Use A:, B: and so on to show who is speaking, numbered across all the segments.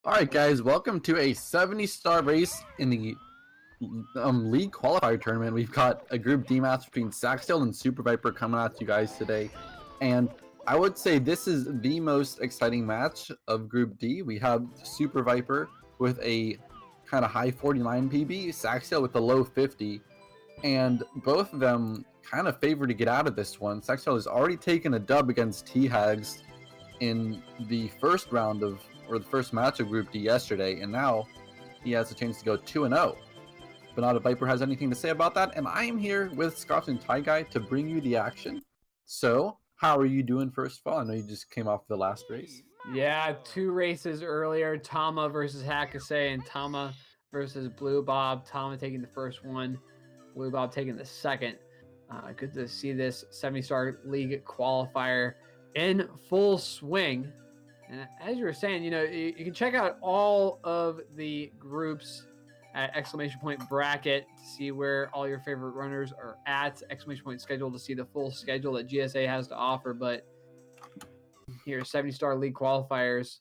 A: Alright guys, welcome to a 70-star race in the league qualifier tournament. We've got a group D match between saksdal and SuperViper coming at you guys today. And I would say this is the most exciting match of group D. We have SuperViper with a kind of high 49 PB, saksdal with a low 50. And both of them kind of favor to get out of this one. saksdal has already taken a dub against T-Hags in the first round of, or the first match of Group D yesterday, and now he has a chance to go 2-0. But not a Viper has anything to say about that, and I am here with Scoffs and Tie Guy to bring you the action. So, how are you doing first of all? I know you just came off the last race.
B: Yeah, two races earlier, Tama versus Hakase and Tama versus Blue Bob. Tama taking the first one, Blue Bob taking the second. Good to see this 70-star league qualifier in full swing. And as you were saying, you can check out all of the groups at !bracket to see where all your favorite runners are at. !schedule to see the full schedule that GSA has to offer. But here, 70-star league qualifiers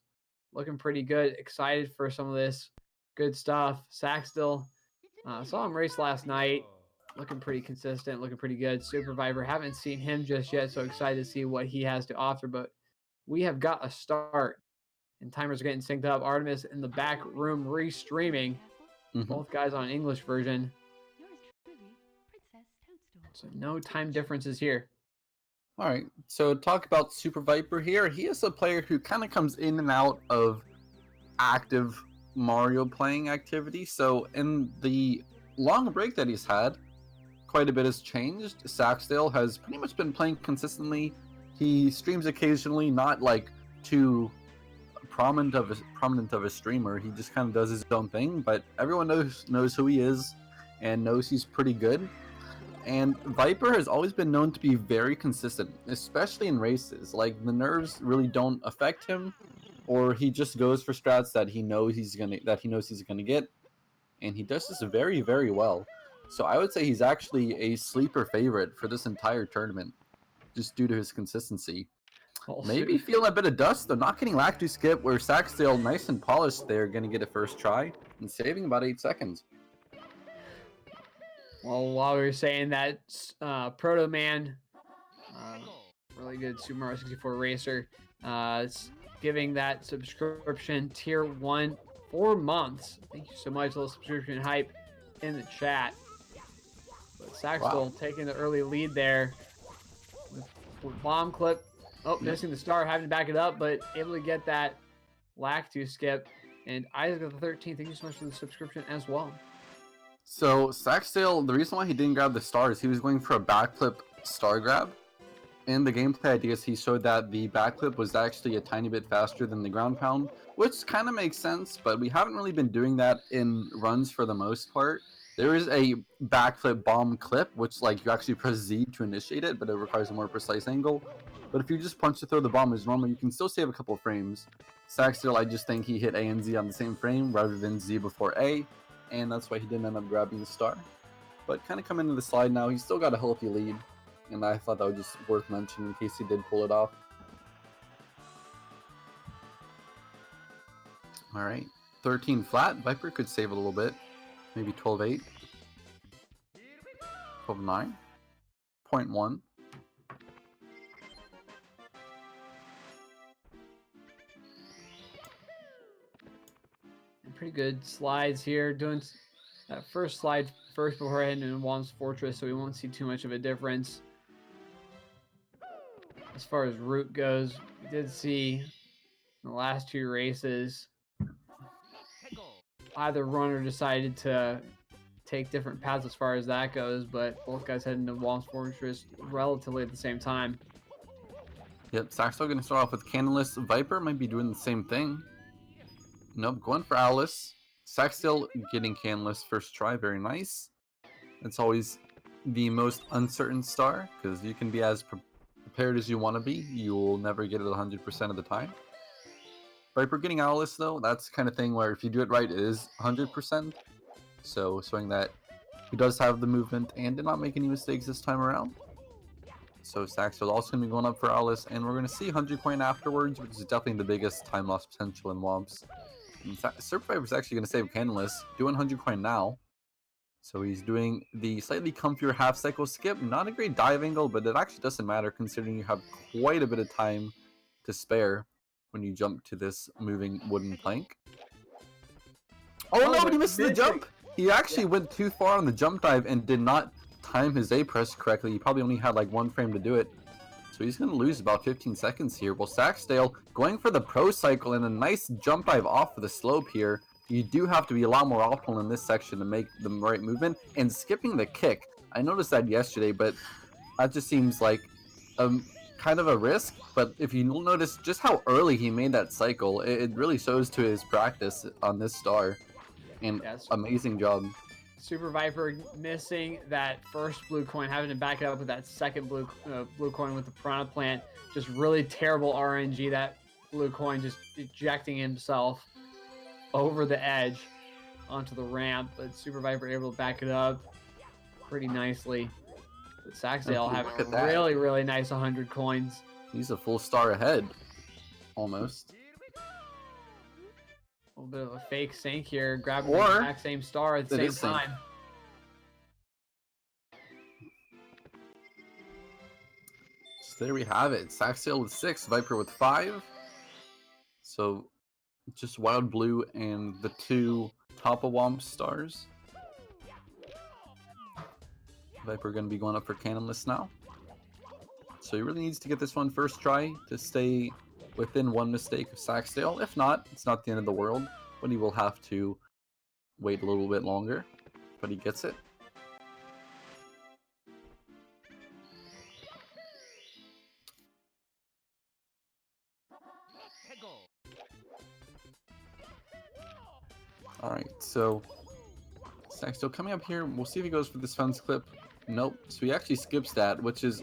B: looking pretty good. Excited for some of this good stuff. saksdal, saw him race last night. Looking pretty consistent, looking pretty good. SuperViper, haven't seen him just yet, so excited to see what he has to offer. But we have got a start, and timers are getting synced up. Artemis in the back room restreaming. Both guys on English version. So no time differences here.
A: All right, so talk about SuperViper here. He is a player who kind of comes in and out of active Mario playing activity. So in the long break that he's had, quite a bit has changed. saksdal has pretty much been playing consistently. He streams occasionally, not like too prominent of a streamer. He just kind of does his own thing, but everyone knows who he is and knows he's pretty good. And Viper has always been known to be very consistent, especially in races. Like, the nerves really don't affect him, or he just goes for strats that he knows he's gonna get, and he does this very, very well. So I would say he's actually a sleeper favorite for this entire tournament, just due to his consistency. Maybe feeling a bit of dust, though, not getting lacto skip, where saksdal nice and polished there, going to get a first try, and saving about 8 seconds.
B: Well, while we were saying that, Proto Man, really good Super Mario 64 racer, it's giving that subscription tier 1 4 months. Thank you so much. A little subscription hype in the chat. But saksdal taking the early lead there with bomb clip. Oh, missing the star, having to back it up, but able to get that lacto skip. And Isaac of the 13th, thank you so much for the subscription as well.
A: So saksdal, the reason why he didn't grab the star is he was going for a backflip star grab. In the gameplay ideas, he showed that the backflip was actually a tiny bit faster than the ground pound, which kind of makes sense, but we haven't really been doing that in runs for the most part. There is a backflip bomb clip, which like you actually press Z to initiate it, but it requires a more precise angle. But if you just punch to throw the bomb as normal, you can still save a couple of frames. saksdal, I just think he hit A and Z on the same frame rather than Z before A, and that's why he didn't end up grabbing the star. But kind of coming into the slide now, he's still got a healthy lead, and I thought that was just worth mentioning in case he did pull it off. Alright, 13 flat. Viper could save a little bit. Maybe 12-8. 12-9. 0.1.
B: Pretty good slides here. Doing that first slide first before heading into Whomp's Fortress, so we won't see too much of a difference. As far as route goes, we did see in the last two races, either runner decided to take different paths as far as that goes, but both guys heading to Whomp's Fortress relatively at the same time.
A: Yep, saksdal going to start off with Candleless. Viper might be doing the same thing. Nope, going for Alice. saksdal getting Candleless first try, very nice. That's always the most uncertain star, because you can be as prepared as you want to be. You will never get it 100% of the time. Viper getting Alice, though, that's the kind of thing where if you do it right, it is 100%. So showing that he does have the movement and did not make any mistakes this time around. So saksdal also going to be going up for Alice, and we're going to see 100 coin afterwards, which is definitely the biggest time loss potential in Whomps. SuperViper's actually going to save Canless, doing 100 coin now. So he's doing the slightly comfier half cycle skip. Not a great dive angle, but it actually doesn't matter considering you have quite a bit of time to spare when you jump to this moving wooden plank. Oh no, but he missed the jump! He actually went too far on the jump dive and did not time his A press correctly. He probably only had like 1 frame to do it. So he's going to lose about 15 seconds here. Well, saksdal going for the pro cycle and a nice jump dive off of the slope here. You do have to be a lot more optimal in this section to make the right movement. And skipping the kick, I noticed that yesterday, but that just seems like kind of a risk. But if you notice just how early he made that cycle, it really shows to his practice on this star. And amazing job.
B: SuperViper missing that first blue coin, having to back it up with that second blue coin with the Piranha Plant. Just really terrible RNG. That blue coin just ejecting himself over the edge onto the ramp, but SuperViper able to back it up pretty nicely. But saksdal having a really, really nice 100 coins.
A: He's a full star ahead, almost.
B: A little bit of a fake sync here, grabbing the exact same star at the same time.
A: So there we have it. saksdal with 6, Viper with 5. So just Wild Blue and the 2 top of Whomp stars. Viper going to be going up for Cannonless now. So he really needs to get this one first try to stay within 1 mistake of saksdal. If not, it's not the end of the world, but he will have to wait a little bit longer. But he gets it. Alright, so saksdal coming up here. We'll see if he goes for this fence clip. Nope. So he actually skips that, which is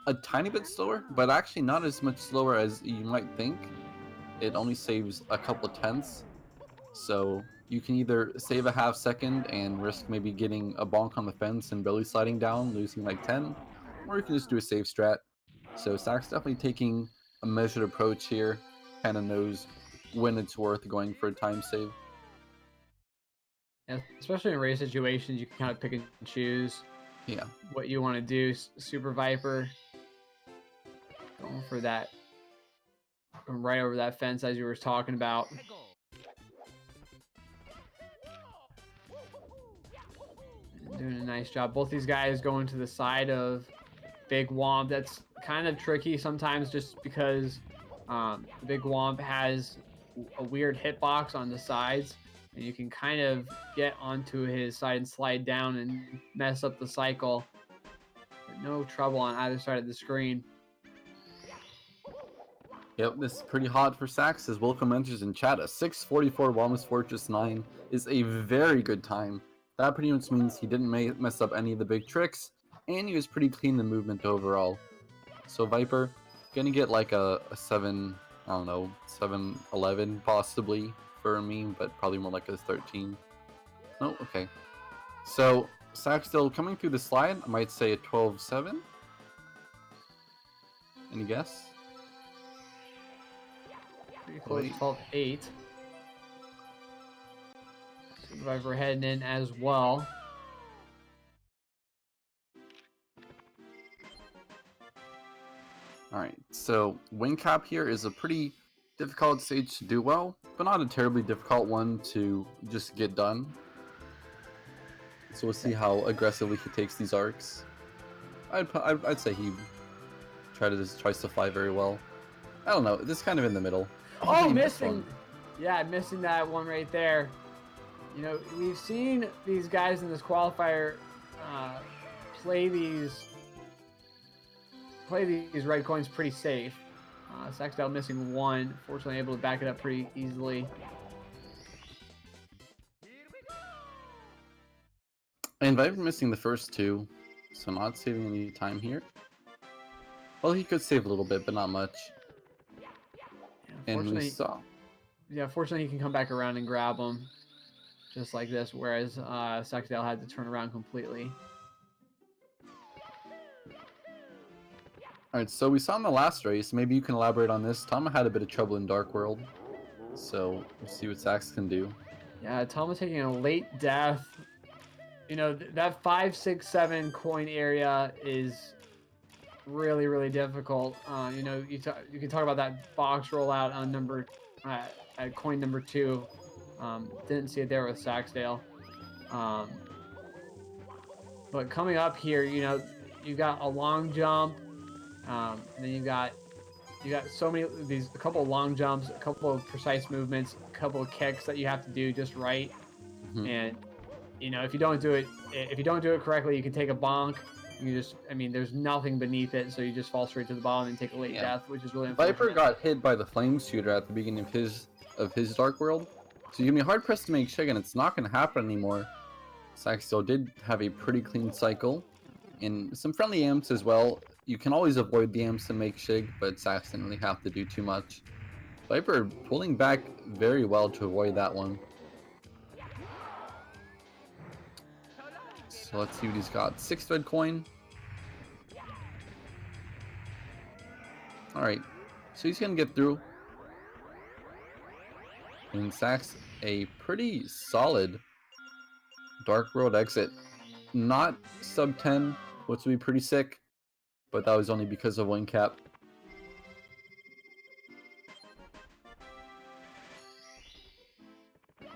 A: a tiny bit slower, but actually not as much slower as you might think. It only saves a couple tenths. So you can either save a half second and risk maybe getting a bonk on the fence and belly sliding down, losing like 10, or you can just do a save strat. So Sax definitely taking a measured approach here, kind of knows when it's worth going for a time save.
B: Yeah, especially in race situations, you can kind of pick and choose what you want to do. SuperViper going for that right over that fence as you were talking about. Doing a nice job. Both these guys going to the side of Big Whomp. That's kind of tricky sometimes just because Big Whomp has a weird hitbox on the sides. And you can kind of get onto his side and slide down and mess up the cycle. But no trouble on either side of the screen.
A: Yep, this is pretty hot for Sax as welcome enters in chat. A 6:44 Wellness Fortress 9 is a very good time. That pretty much means he didn't mess up any of the big tricks, and he was pretty clean in movement overall. So Viper, gonna get like a 7, I don't know, 7-11 possibly for me, but probably more like a 13. Oh, okay. So saksdal coming through the slide, I might say a 12-7. Any guess?
B: Pretty close, 12-8. SuperViper heading in as well.
A: Alright, so wing cap here is a pretty difficult stage to do well, but not a terribly difficult one to just get done. So we'll see how aggressively he takes these arcs. I'd say he tries to fly very well. I don't know, this is kind of in the middle.
B: Oh, missing! Yeah, missing that one right there. You know, we've seen these guys in this qualifier play these red coins pretty safe. saksdal missing one, fortunately able to back it up pretty easily.
A: And Viper missing the first 2, so not saving any time here. Well, he could save a little bit, but not much. And we saw.
B: Yeah, fortunately he can come back around and grab him. Just like this, whereas saksdal had to turn around completely.
A: Alright, so we saw in the last race, maybe you can elaborate on this. Tama had a bit of trouble in Dark World. So we'll see what Sax can do.
B: Yeah, Tama taking a late death. You know, that 5, 6, 7 coin area is really, really difficult. You know, you can talk about that box rollout on at coin number 2. Didn't see it there with Saxdale. But coming up here, you know, you got a long jump, and then you got so many a couple of long jumps, a couple of precise movements, a couple of kicks that you have to do just right. And you know, if you don't do it correctly, you can take a bonk. You just, I mean, there's nothing beneath it, so you just fall straight to the bottom and take a late death, which is really unfortunate.
A: Viper got hit by the flame shooter at the beginning of his Dark World, so you're gonna be hard pressed to make Shig, and it's not gonna happen anymore. Saxdale did have a pretty clean cycle, and some friendly amps as well. You can always avoid the amps and make Shig, but Sax didn't really have to do too much. Viper pulling back very well to avoid that one. So let's see what he's got. 6 red coin. Alright, so he's gonna get through. And Sax a pretty solid Dark World exit. Not sub 10, which would be pretty sick, but that was only because of one cap.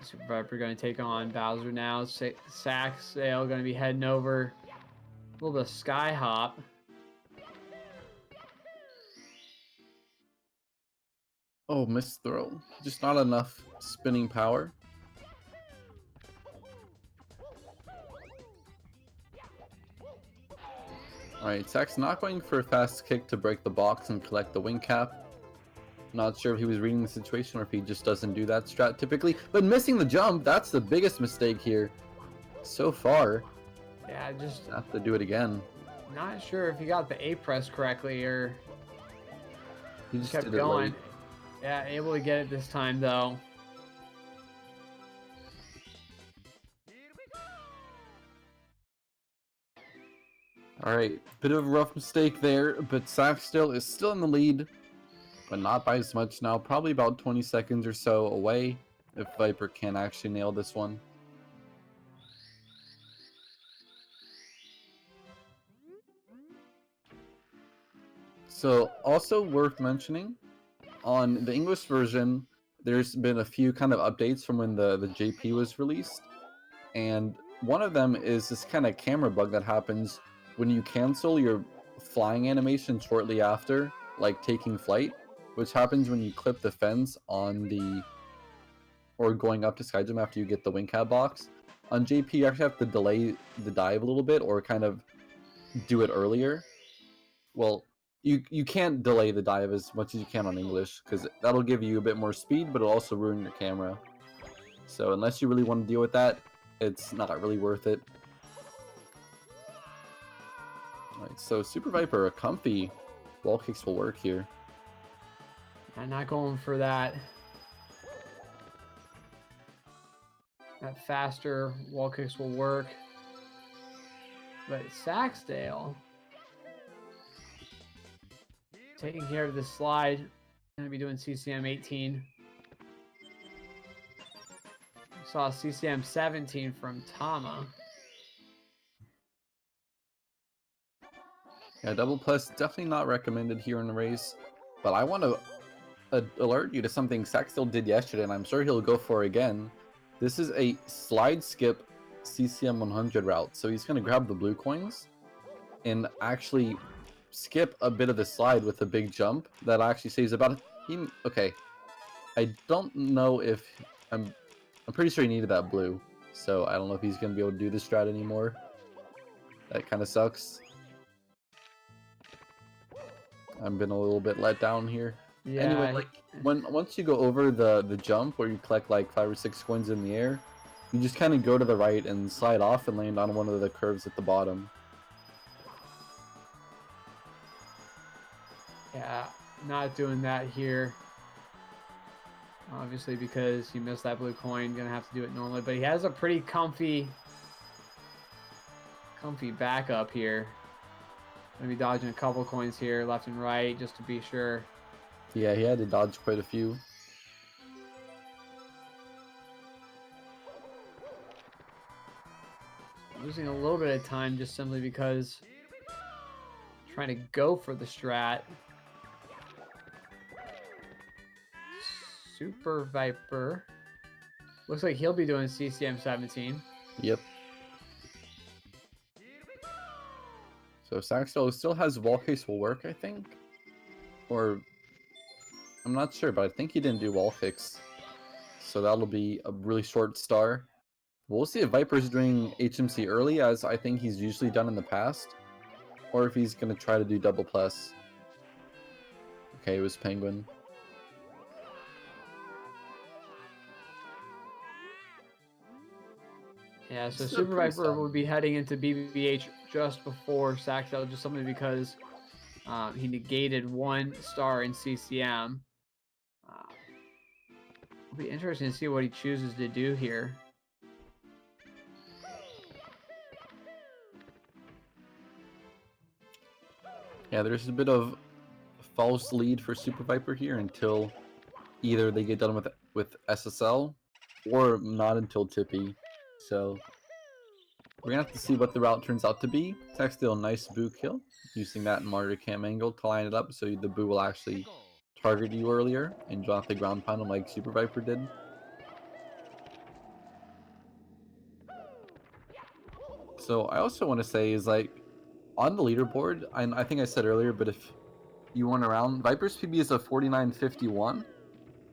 B: SuperViper going to take on Bowser now. Saxdale going to be heading over. A little bit of sky hop.
A: Oh, missed throw. Just not enough spinning power. Alright, Sax not going for a fast kick to break the box and collect the wing cap. Not sure if he was reading the situation or if he just doesn't do that strat typically. But missing the jump, that's the biggest mistake here so far.
B: Yeah, just
A: have to do it again.
B: Not sure if he got the A press correctly or
A: he just
B: kept going. Yeah, able to get it this time though.
A: Alright, bit of a rough mistake there, but Saxdale is still in the lead, but not by as much now. Probably about 20 seconds or so away if Viper can actually nail this one. So, also worth mentioning, on the English version, there's been a few kind of updates from when the JP was released, and one of them is this kind of camera bug that happens when you cancel your flying animation shortly after, like taking flight, which happens when you clip the fence on the, or going up to Skyjump after you get the wing cap box. On JP, you actually have to delay the dive a little bit, or kind of do it earlier. Well, you can't delay the dive as much as you can on English, because that'll give you a bit more speed, but it'll also ruin your camera. So unless you really want to deal with that, it's not really worth it. Alright, so SuperViper, a comfy wall kicks will work here.
B: I'm not going for that. That faster wall kicks will work. But Saxdale taking care of this slide. Gonna be doing CCM 18. Saw CCM 17 from Tama.
A: Yeah, double plus definitely not recommended here in the race, but I want to alert you to something Saxdale did yesterday, and I'm sure he'll go for again. This is a slide skip CCM 100 route, so he's going to grab the blue coins and actually skip a bit of the slide with a big jump that actually saves about okay, I don't know if I'm pretty sure he needed that blue, so I don't know if he's going to be able to do this strat anymore. That kind of sucks. I've been a little bit let down here. Yeah, anyway, like once you go over the jump where you collect like 5 or 6 coins in the air, you just kind of go to the right and slide off and land on one of the curves at the bottom.
B: Yeah, not doing that here. Obviously, because he missed that blue coin, gonna have to do it normally. But he has a pretty comfy backup here. Gonna be dodging a couple coins here, left and right, just to be sure.
A: Yeah, he had to dodge quite a few.
B: losing a little bit of time just simply because trying to go for the strat. Super Viper. Looks like he'll be doing CCM 17.
A: Yep. So saksdal still has wall kicks will work, I think. Or I'm not sure, but I think he didn't do wall kicks. So that'll be a really short star. We'll see if Viper's doing HMC early, as I think he's usually done in the past. Or if he's going to try to do double plus. Okay, it was Penguin.
B: Yeah, so
A: This is a
B: Super
A: pretty
B: Viper
A: solid.
B: will be heading into BBH just before saksdal, just simply because he negated 1 star in CCM. It'll be interesting to see what he chooses to do here.
A: Yeah, there's a bit of false lead for Super Viper here until either they get done with SSL or not until Tippy. So we're gonna have to see what the route turns out to be. saksdal, nice boo kill, using that martyr cam angle to line it up so the boo will actually target you earlier and drop the ground pound like Super Viper did. So I also want to say is like on the leaderboard, I think I said earlier, but if you went around, Viper's PB is a 49.51.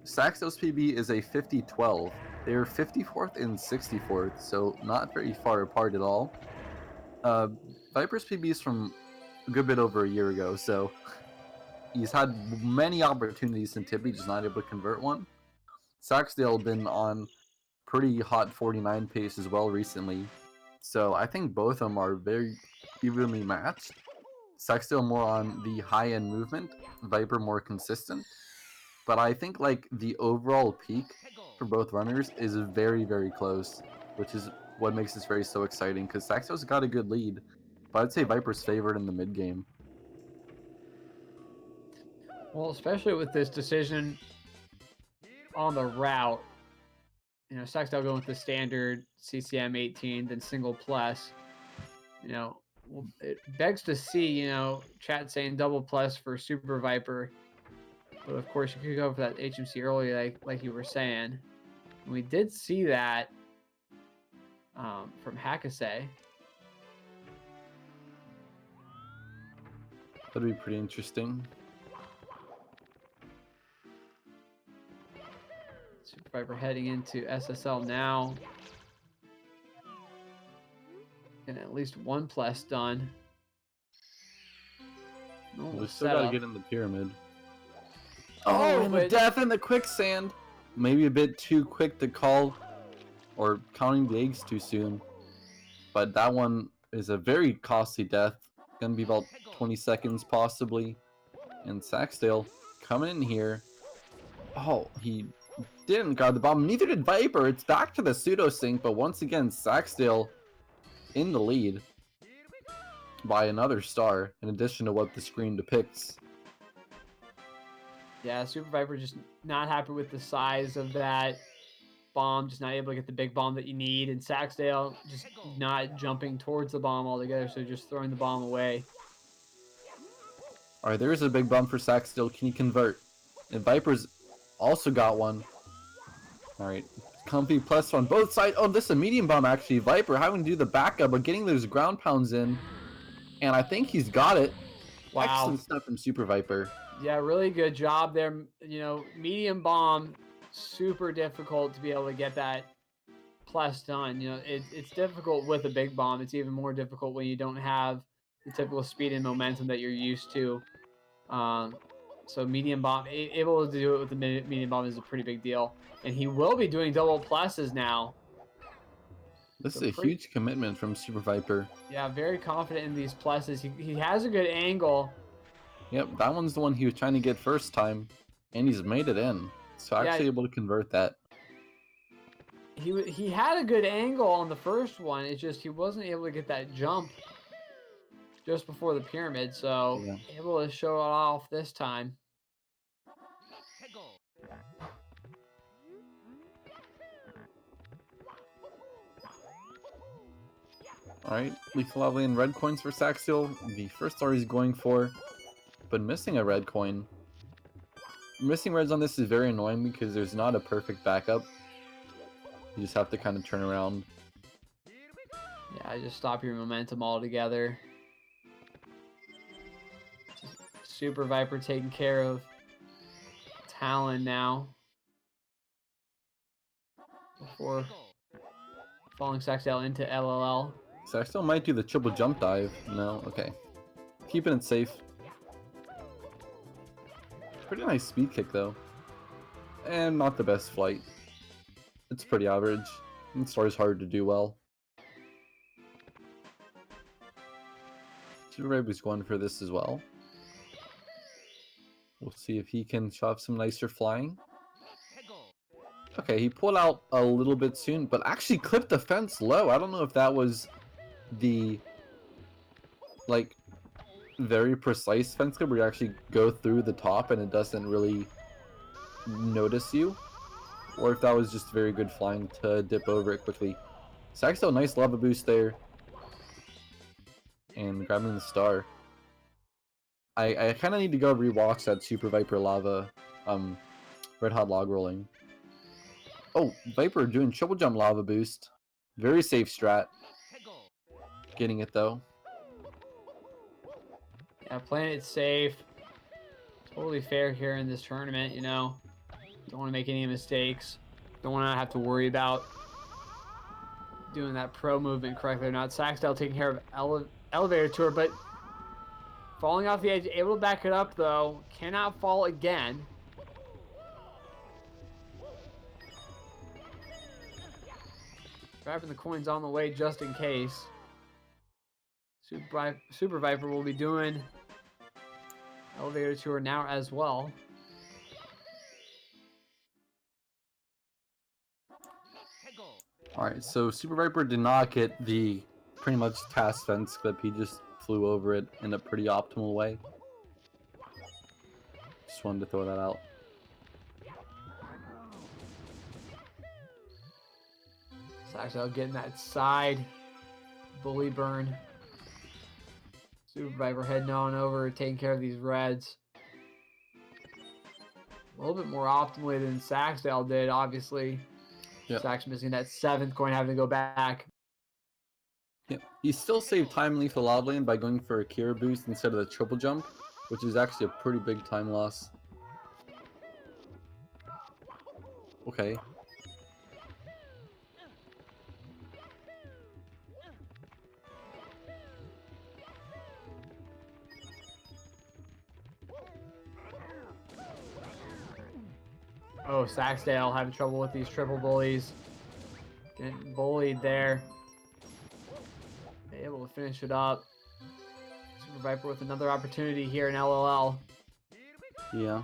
A: saksdal's PB is a 50.12. They're 54th and 64th, so not very far apart at all. Viper's PB is from a good bit over a year ago, so he's had many opportunities in Tippy, just not able to convert one. saksdal been on pretty hot 49 pace as well recently, so I think both of them are very evenly matched. saksdal more on the high-end movement, Viper more consistent. But I think like the overall peak for both runners is very, very close, which is what makes this race so exciting, because saksdal's got a good lead, but I'd say Viper's favored in the mid game.
B: Well, especially with this decision on the route, you know, saksdal going with the standard CCM 18, then single plus. You know, well, it begs to see, you know, chat saying double plus for Super Viper. But of course, you could go for that HMC early, like you were saying. And we did see that from Hackasay.
A: That'd be pretty interesting.
B: Super Viper heading into SSL now. Getting at least 1 plus done.
A: We still gotta get in the pyramid.
B: Oh,
A: and a death in the quicksand! Maybe a bit too quick to call, or counting the eggs too soon. But that one is a very costly death. Gonna be about 20 seconds possibly. And saksdal coming in here. Oh, he didn't guard the bomb. Neither did Viper. It's back to the pseudo sync, but once again, saksdal in the lead by another star, in addition to what the screen depicts.
B: Yeah, Super Viper just not happy with the size of that bomb, just not able to get the big bomb that you need, and saksdal just not jumping towards the bomb altogether, so just throwing the bomb away.
A: Alright, there is a big bomb for saksdal. Can he convert? And Viper's also got one. Alright, comfy plus on both sides. Oh, this is a medium bomb actually. Viper having to do the backup, but getting those ground pounds in. And I think he's got it.
B: Wow.
A: Excellent stuff from Super Viper.
B: Yeah, really good job there. You know, medium bomb, super difficult to be able to get that plus done. You know, it's difficult with a big bomb. It's even more difficult when you don't have the typical speed and momentum that you're used to. So medium bomb, able to do it with the medium bomb is a pretty big deal. And he will be doing double pluses now.
A: This is a huge commitment from Super Viper.
B: Yeah, very confident in these pluses. He has a good angle.
A: Yep, that one's the one he was trying to get first time, and he's made it in. So actually able to convert that.
B: He had a good angle on the first one. It's just he wasn't able to get that jump just before the pyramid. So able to show it off this time.
A: Alright, Lethal Lava and red coins for saksdal. The first star he's going for, but missing a red coin. Missing reds on this is very annoying because there's not a perfect backup. You just have to kind of turn around.
B: Yeah, just stop your momentum altogether. Super Viper taking care of Talon now. Before falling saksdal into LLL.
A: Saksdal might do the triple jump dive. No? Okay. Keeping it safe. Pretty nice speed kick though. And not the best flight. It's pretty average. And star's hard to do well. SuperViper's going for this as well. We'll see if he can show off some nicer flying. Okay, he pulled out a little bit soon, but actually clipped the fence low. I don't know if that was the, like, very precise fence clip where you actually go through the top and it doesn't really notice you, or if that was just very good flying to dip over it quickly. saksdal, nice lava boost there. And grabbing the star. I kind of need to go rewatch that Super Viper lava, red hot log rolling. Oh, Viper doing triple jump lava boost. Very safe strat. Getting it though.
B: Yeah, playing it safe. Totally fair here in this tournament, you know. Don't want to make any mistakes. Don't want to have to worry about doing that pro movement correctly or not. saksdal taking care of elevator tour, but falling off the edge, able to back it up though. Cannot fall again. Grabbing the coins on the way just in case. Super Viper will be doing elevator tour now as well.
A: Alright, so Super Viper did not get the pretty much task fence clip. He just flew over it in a pretty optimal way. Just wanted to throw that out.
B: saksdal getting that side bully burn. Super Viper heading on over, taking care of these reds. A little bit more optimally than saksdal did, obviously.
A: Yep.
B: Saks missing that 7th coin, having to go back.
A: Yep. He still saved time lethal lava lane by going for a Kira boost instead of the triple jump, which is actually a pretty big time loss. Okay.
B: Oh, saksdal having trouble with these triple bullies. Getting bullied there. Able to finish it up. Super Viper with another opportunity here in LLL.
A: Yeah.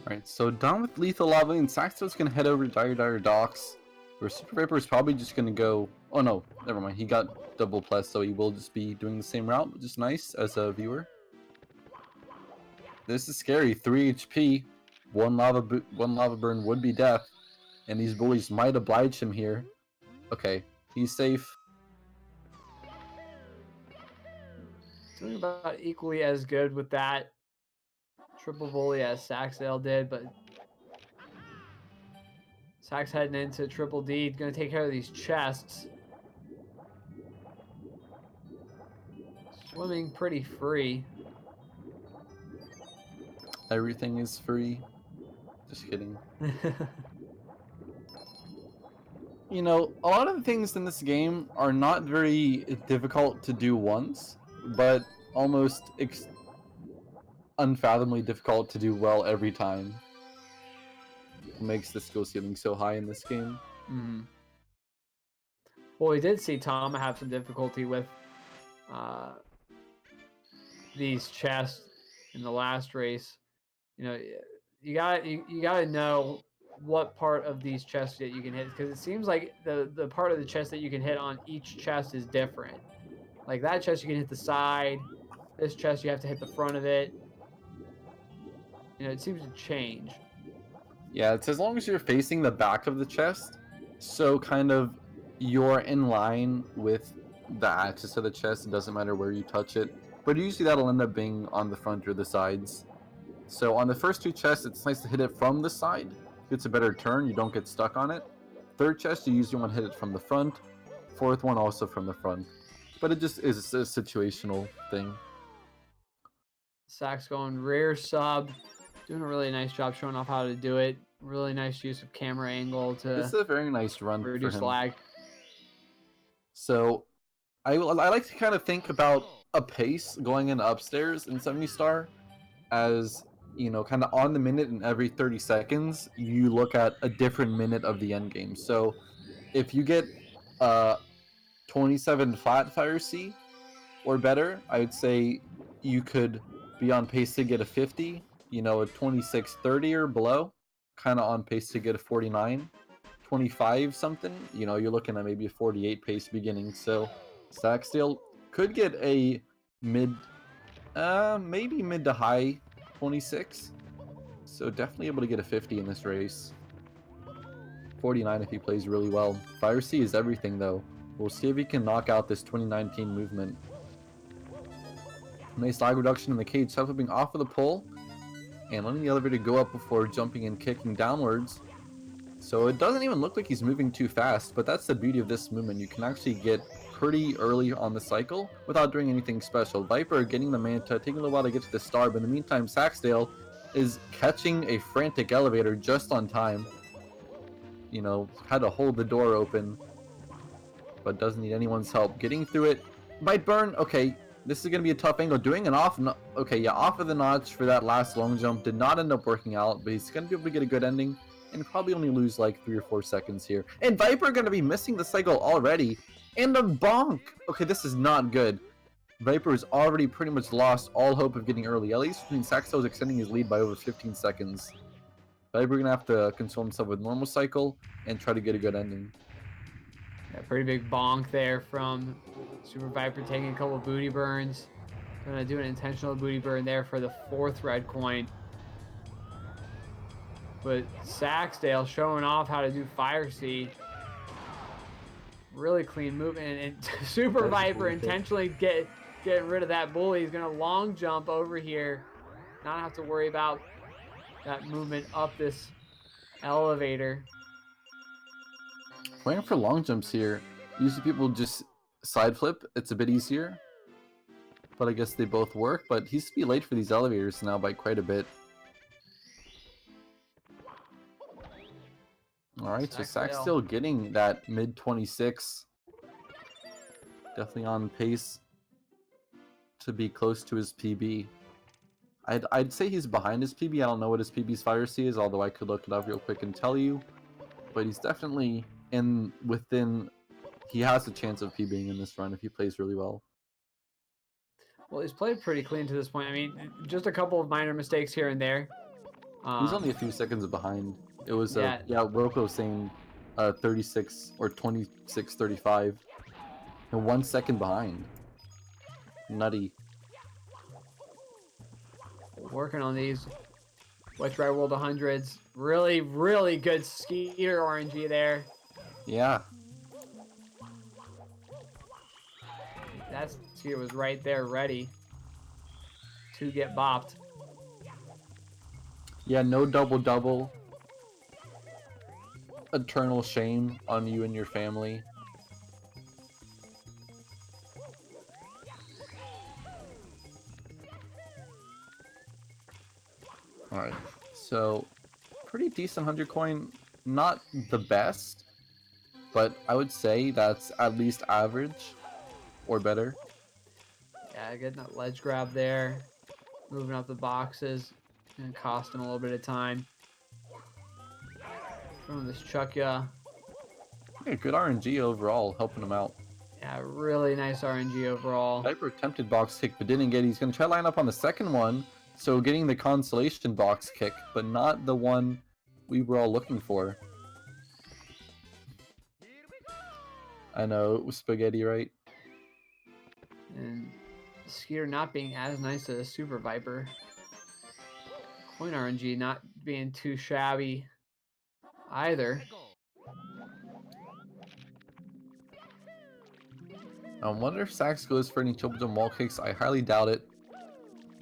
A: Alright, so done with lethal lava, and saksdal's gonna head over to Dire Docks, where Super Viper is probably just gonna go. Oh no, never mind. He got double plus, so he will just be doing the same route, which is nice as a viewer. This is scary. 3 HP, one lava burn would be death, and these bullies might oblige him here. Okay, he's safe.
B: Doing about equally as good with that triple bully as saksdal did, but Saks heading into triple D, gonna take care of these chests. Swimming pretty free.
A: Everything is free. Just kidding. You know, a lot of the things in this game are not very difficult to do once, but almost unfathomably difficult to do well every time. What makes the skill ceiling so high in this game.
B: Mm-hmm. Well, we did see Tom have some difficulty with these chests in the last race. You know, you gotta know what part of these chests that you can hit, because it seems like the part of the chest that you can hit on each chest is different. Like that chest you can hit the side, this chest you have to hit the front of it. You know, it seems to change.
A: Yeah, it's as long as you're facing the back of the chest, so kind of you're in line with the axis of the chest. It doesn't matter where you touch it, but usually that'll end up being on the front or the sides. So on the first two chests, it's nice to hit it from the side. It's a better turn. You don't get stuck on it. Third chest, you usually want to hit it from the front. Fourth one also from the front. But it just is a situational thing.
B: Sax going rear sub, doing a really nice job showing off how to do it. Really nice use of camera angle
A: This is
B: to
A: a very nice run for
B: reduce
A: him.
B: lag.
A: So I like to kind of think about a pace going in upstairs in 70 star as, you know, kind of on the minute, and every 30 seconds you look at a different minute of the end game. So if you get 27 flat fire C or better, I would say you could be on pace to get a 50, you know, a 26-30 or below, kind of on pace to get a 49. 25 something, you know, you're looking at maybe a 48 pace beginning. So Saxdale could get a maybe mid to high 26. So definitely able to get a 50 in this race. 49 if he plays really well. Fire C is everything though. We'll see if he can knock out this 2019 movement. Nice lag reduction in the cage, flipping off of the pole and letting the elevator go up before jumping and kicking downwards. So it doesn't even look like he's moving too fast, but that's the beauty of this movement. You can actually get pretty early on the cycle without doing anything special. Viper getting the Manta, taking a little while to get to the star, but in the meantime, Saxdale is catching a frantic elevator just on time. You know, had to hold the door open, but doesn't need anyone's help. Getting through it. Might burn. Okay, this is going to be a tough angle. Doing an off. Okay, yeah, off of the notch for that last long jump did not end up working out, but he's going to be able to get a good ending and probably only lose like 3 or 4 seconds here. And Viper going to be missing the cycle already. And a bonk. Okay, this is not good. Viper has already pretty much lost all hope of getting early. At least between Saxo is extending his lead by over 15 seconds. Viper going to have to console himself with normal cycle and try to get a good ending.
B: Yeah, pretty big bonk there from Super Viper, taking a couple booty burns. Gonna do an intentional booty burn there for the 4th red coin. But Saxdale showing off how to do Fire C. Really clean movement, and Super Viper intentionally getting rid of that bully. He's gonna long jump over here, not have to worry about that movement up this elevator.
A: Playing for long jumps here, usually people just side flip. It's a bit easier, but I guess they both work. But he's to be late for these elevators now by quite a bit. Alright, so Sax still getting that mid 26. Definitely on pace to be close to his PB. I'd say he's behind his PB. I don't know what his PB's fire C is, although I could look it up real quick and tell you. But he's definitely within. He has a chance of PBing in this run if he plays really well.
B: Well, he's played pretty clean to this point. I mean, just a couple of minor mistakes here and there.
A: He's only a few seconds behind. It was
B: yeah,
A: Roko saying 36 or 26:35, and 1 second behind. Nutty.
B: working on these West Ride World 100s. Really, really good Skeeter RNG there.
A: Yeah.
B: That Skeeter was right there ready to get bopped.
A: Yeah, no double-double. Eternal shame on you and your family. Alright, so pretty decent 100 coin. Not the best, but I would say that's at least average or better.
B: Yeah, getting that ledge grab there. Moving up the boxes. Gonna cost him a little bit of time. Throwing this chuck ya.
A: Yeah, good RNG overall, helping him out.
B: Yeah, really nice RNG overall.
A: Viper attempted box kick, but didn't get it. He's going to try to line up on the second one, so getting the consolation box kick, but not the one we were all looking for. I know, it was spaghetti, right?
B: And Skeeter not being as nice as a Super Viper. Coin RNG not being too shabby. either.
A: I wonder if Sax goes for any triple jump wall kicks. I highly doubt it.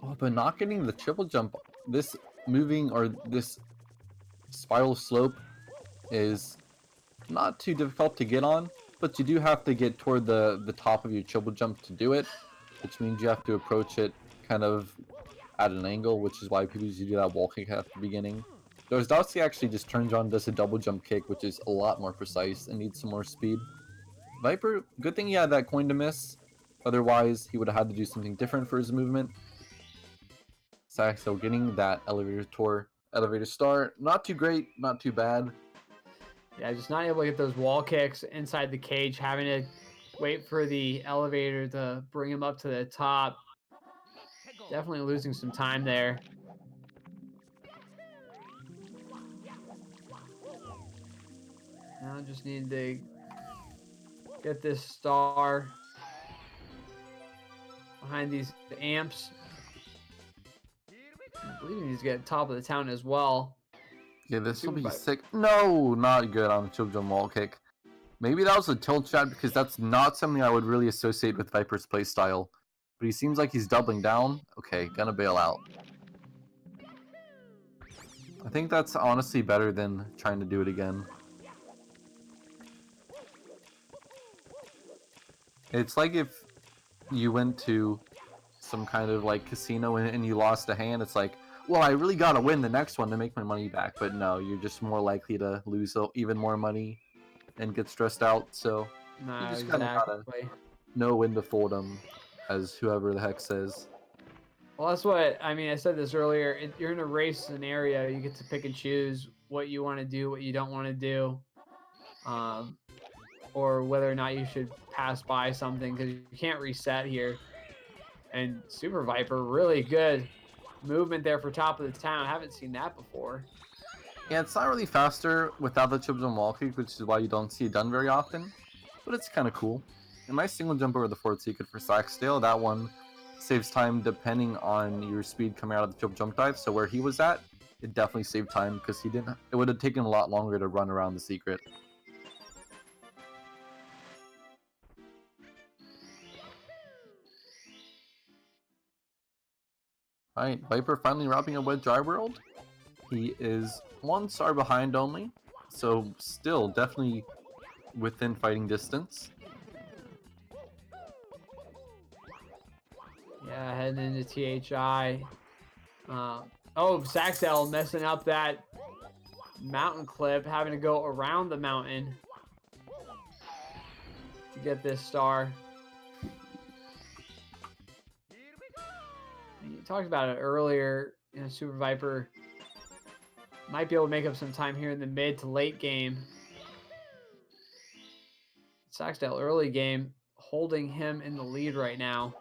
A: Oh, but not getting the triple jump, this moving or this spiral slope is not too difficult to get on, but you do have to get toward the top of your triple jump to do it, which means you have to approach it kind of at an angle, which is why people usually do that wall kick at the beginning. There's Dosty actually just turns on, does a double jump kick, which is a lot more precise and needs some more speed. Viper, good thing he had that coin to miss. Otherwise, he would have had to do something different for his movement. Saxo getting that elevator star. Not too great, not too bad.
B: Yeah, just not able to get those wall kicks inside the cage, having to wait for the elevator to bring him up to the top. Definitely losing some time there. Now just need to get this star behind these amps. I believe he needs to get top of the town as well.
A: Yeah, this will be sick. No, not good on the children wall kick. Maybe that was a tilt shot because that's not something I would really associate with Viper's playstyle. But he seems like he's doubling down. Okay, gonna bail out. I think that's honestly better than trying to do it again. It's like if you went to some kind of like casino and you lost a hand, it's like, well, I really gotta win the next one to make my money back. But no, you're just more likely to lose even more money and get stressed out. So you just kind of gotta know when to fold them, as whoever the heck says.
B: Well, that's what I mean. I said this earlier. You're in a race scenario. You get to pick and choose what you want to do, what you don't want to do, or whether or not you should pass by something because you can't reset here. And Super Viper, really good movement there for top of the town. I haven't seen that before.
A: Yeah, it's not really faster without the triple jump wall kick, which is why you don't see it done very often. But it's kind of cool. A nice single jump over the forward secret for Saxdale. That one saves time depending on your speed coming out of the triple jump dive. So where he was at, it definitely saved time because he didn't. It would have taken a lot longer to run around the secret. Alright, Viper finally wrapping up with Dry World. He is 1 star behind only, so still definitely within fighting distance.
B: Yeah, heading into THI. Oh, Saxdal messing up that mountain clip, having to go around the mountain to get this star. You talked about it earlier. You know, Super Viper might be able to make up some time here in the mid to late game. Saxdal early game holding him in the lead right now.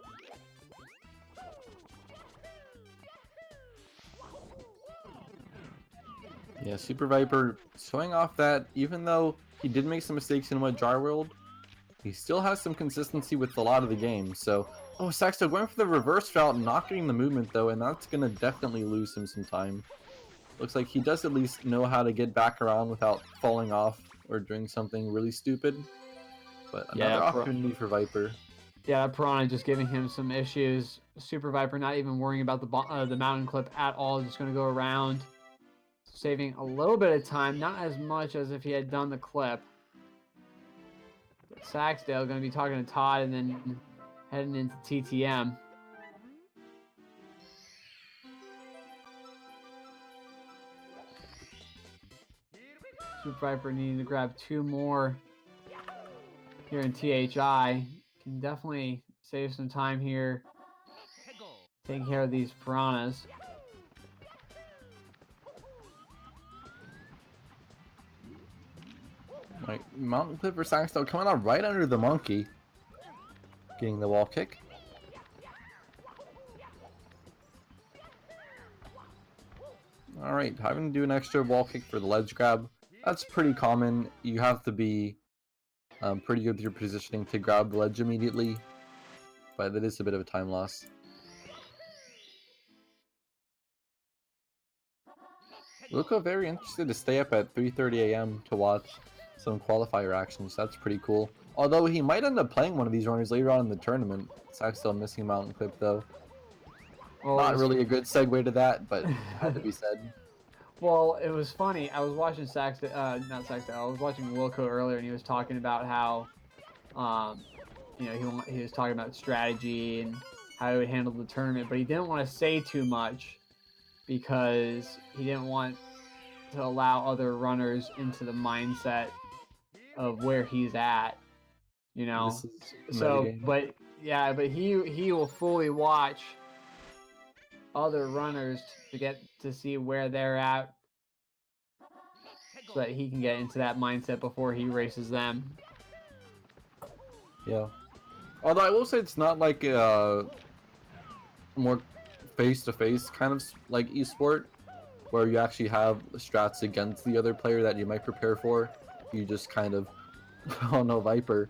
A: Yeah, Super Viper showing off that even though he did make some mistakes in Wet Jar World, he still has some consistency with a lot of the game. So, oh, Saxdale going for the reverse route, not getting the movement though, and that's gonna definitely lose him some time. Looks like he does at least know how to get back around without falling off or doing something really stupid. But another opportunity for Viper.
B: Yeah, Piranha just giving him some issues. Super Viper not even worrying about the mountain clip at all, just going to go around, saving a little bit of time, not as much as if he had done the clip. But Saxdale going to be talking to Todd and then heading into TTM. Super Viper needing to grab 2 more here in THI. Can definitely save some time here taking care of these piranhas.
A: Right, mountain clip for Saxdale coming out right under the monkey. Getting the wall kick. Alright, having to do an extra wall kick for the ledge grab. That's pretty common. You have to be pretty good with your positioning to grab the ledge immediately. But it is a bit of a time loss. Luca very interested to stay up at 3:30 a.m. to watch some qualifier actions. That's pretty cool. Although he might end up playing one of these runners later on in the tournament. Saksdal missing mountain clip though.
B: Well,
A: Not really a good segue to that, but had to be said.
B: Well, it was funny. I was watching not Saxdale. I was watching Wilco earlier, and he was talking about how, he was talking about strategy and how he would handle the tournament, but he didn't want to say too much because he didn't want to allow other runners into the mindset of where he's at. You know.
A: This is
B: So,
A: metagame.
B: but yeah, but he will fully watch other runners to get to see where they're at so that he can get into that mindset before he races them.
A: Yeah. Although I will say it's not like more face-to-face kind of like esport, where you actually have strats against the other player that you might prepare for. You just kind of, oh no, Viper.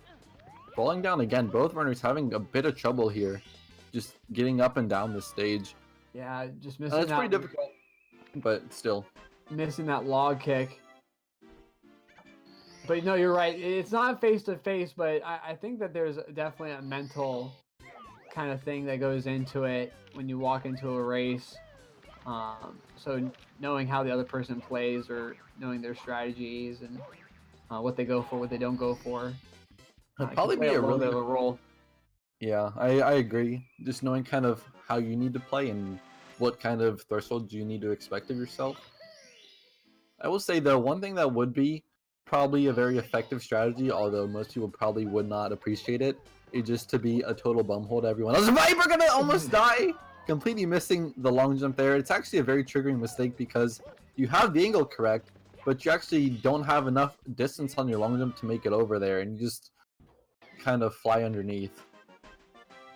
A: Falling down again, both runners having a bit of trouble here. Just getting up and down the stage.
B: Yeah, just
A: And
B: missing
A: it's pretty
B: that
A: difficult, but still.
B: missing that log kick. But no, you're right. It's not face to face, but I think that there's definitely a mental kind of thing that goes into it when you walk into a race. So knowing how the other person plays or knowing their strategies and what they go for, what they don't go for,
A: It'd
B: can
A: probably
B: play
A: be
B: a
A: a
B: little
A: really
B: bit of a role.
A: Yeah, I agree. Just knowing kind of how you need to play and what kind of thresholds you need to expect of yourself. I will say though, one thing that would be probably a very effective strategy, although most people probably would not appreciate it, is just to be a total bumhole to everyone else. Viper gonna almost die! Completely missing the long jump there. It's actually a very triggering mistake because you have the angle correct, but you actually don't have enough distance on your long jump to make it over there, and you just kind of fly underneath.